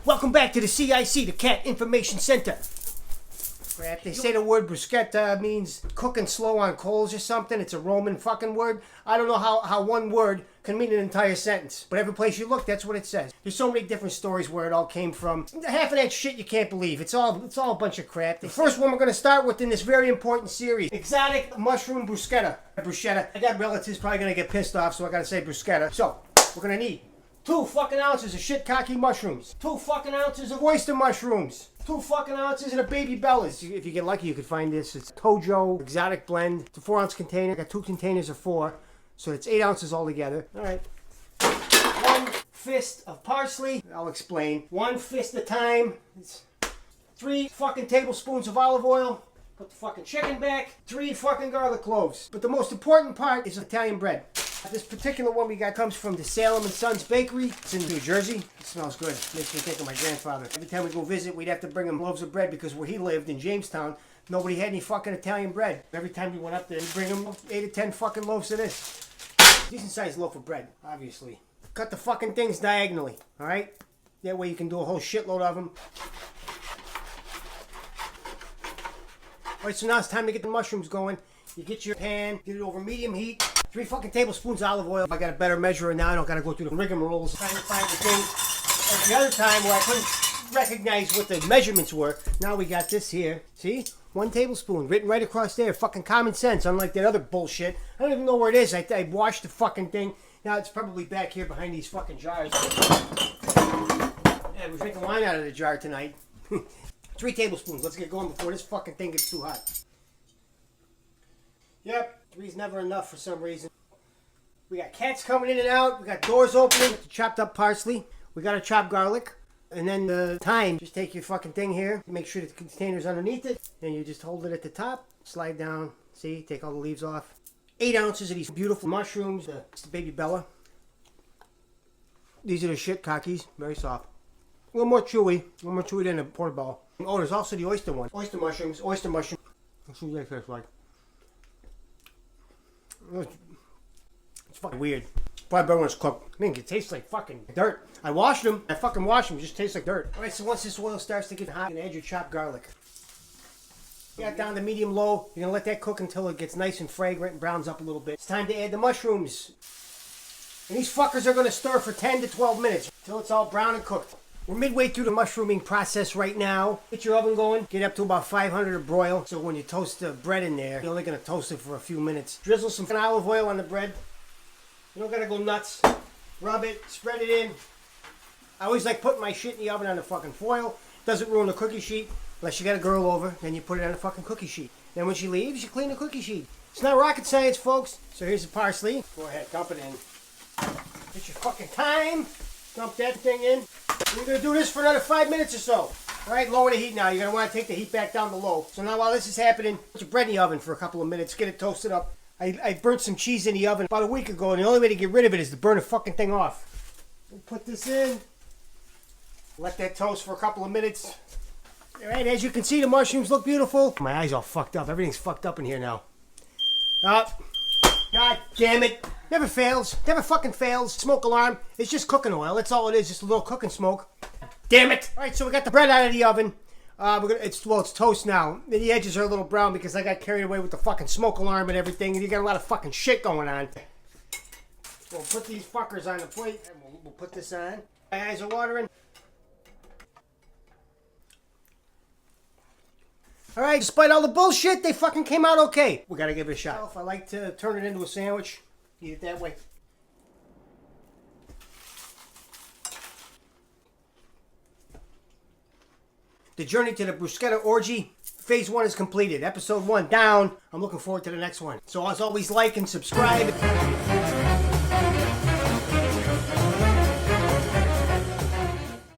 Welcome back to the CIC, the Cat Information Center. Crap, they say the word bruschetta means cooking slow on coals or something. It's a Roman fucking word. I don't know how one word can mean an entire sentence. But every place you look, that's what it says. There's so many different stories where it all came from. Half of that shit you can't believe. It's all a bunch of crap. The first one we're going to start with in this very important series. Exotic mushroom bruschetta. Bruschetta. I got relatives probably going to get pissed off, so I got to say bruschetta. So, we're going to need 2 fucking ounces of shiitake mushrooms. 2 fucking ounces of oyster mushrooms. 2 fucking ounces of the baby bellas. If you get lucky, you could find this. It's Tojo exotic blend. It's a 4-ounce container. I got 2 containers of 4, so it's 8 ounces altogether. All right. 1 fist of parsley. I'll explain. 1 fist of thyme. It's 3 fucking tablespoons of olive oil. Put the fucking chicken back. 3 fucking garlic cloves. But the most important part is Italian bread. This particular one we got comes from the Salem & Sons Bakery. It's in New Jersey. It smells good. Makes me think of my grandfather. Every time we go visit, we'd have to bring him loaves of bread because where he lived in Jamestown, nobody had any fucking Italian bread. Every time we went up there, we'd bring him 8 or 10 fucking loaves of this. Decent sized loaf of bread, obviously. Cut the fucking things diagonally, alright? That way you can do a whole shitload of them. Alright, so now it's time to get the mushrooms going. You get your pan, get it over medium heat. 3 fucking tablespoons of olive oil. I got a better measurer now. I don't got to go through the rigmaroles trying to find the thing. And the other time where I couldn't recognize what the measurements were, now we got this here. See? 1 tablespoon written right across there. Fucking common sense, unlike that other bullshit. I don't even know where it is. I washed the fucking thing. Now it's probably back here behind these fucking jars. Yeah, we're drinking wine out of the jar tonight. 3 tablespoons. Let's get going before this fucking thing gets too hot. Yep. 3's never enough for some reason. We got cats coming in and out. We got doors opening. The chopped up parsley. We got to chop garlic. And then the thyme. Just take your fucking thing here. Make sure the container's underneath it. And you just hold it at the top. Slide down. See? Take all the leaves off. 8 ounces of these beautiful mushrooms. It's the baby bella. These are the shiitakes. Very soft. A little more chewy. A little more chewy than a portobello. Oh, there's also the oyster one. Oyster mushrooms. Oyster mushroom. Let's see what that tastes like. It's fucking weird. Probably better when it's cooked. I mean, it tastes like fucking dirt. I washed them. I fucking washed them. It just tastes like dirt. Alright, so once this oil starts to get hot, you can add your chopped garlic. You got down to medium low. You're going to let that cook until it gets nice and fragrant and browns up a little bit. It's time to add the mushrooms. And these fuckers are going to stir for 10 to 12 minutes until it's all brown and cooked. We're midway through the mushrooming process right now. Get your oven going. Get up to about 500 to broil. So when you toast the bread in there, you're only going to toast it for a few minutes. Drizzle some olive oil on the bread. You don't got to go nuts. Rub it. Spread it in. I always like putting my shit in the oven on the fucking foil. Doesn't ruin the cookie sheet. Unless you got a girl over, then you put it on the fucking cookie sheet. Then when she leaves, you clean the cookie sheet. It's not rocket science, folks. So here's the parsley. Go ahead, dump it in. Get your fucking thyme. Dump that thing in. We're going to do this for another 5 minutes or so. Alright, lower the heat now. You're going to want to take the heat back down to low. So now while this is happening, put your bread in the oven for a couple of minutes. Get it toasted up. I burnt some cheese in the oven about a week ago, and the only way to get rid of it is to burn the fucking thing off. We'll put this in. Let that toast for a couple of minutes. Alright, as you can see, the mushrooms look beautiful. My eyes all fucked up. Everything's fucked up in here now. God damn it. Never fails. Never fucking fails. Smoke alarm. It's just cooking oil. That's all it is. Just a little cooking smoke. Damn it. Alright, so we got the bread out of the oven. It's toast now. The edges are a little brown because I got carried away with the fucking smoke alarm and everything. And you got a lot of fucking shit going on. We'll put these fuckers on the plate. And we'll put this on. My eyes are watering. Alright, despite all the bullshit, they fucking came out okay. We gotta give it a shot. I like to turn it into a sandwich. Eat it that way. The journey to the Bruschetta Orgy, phase 1 is completed. Episode 1 down. I'm looking forward to the next one. So as always, like and subscribe.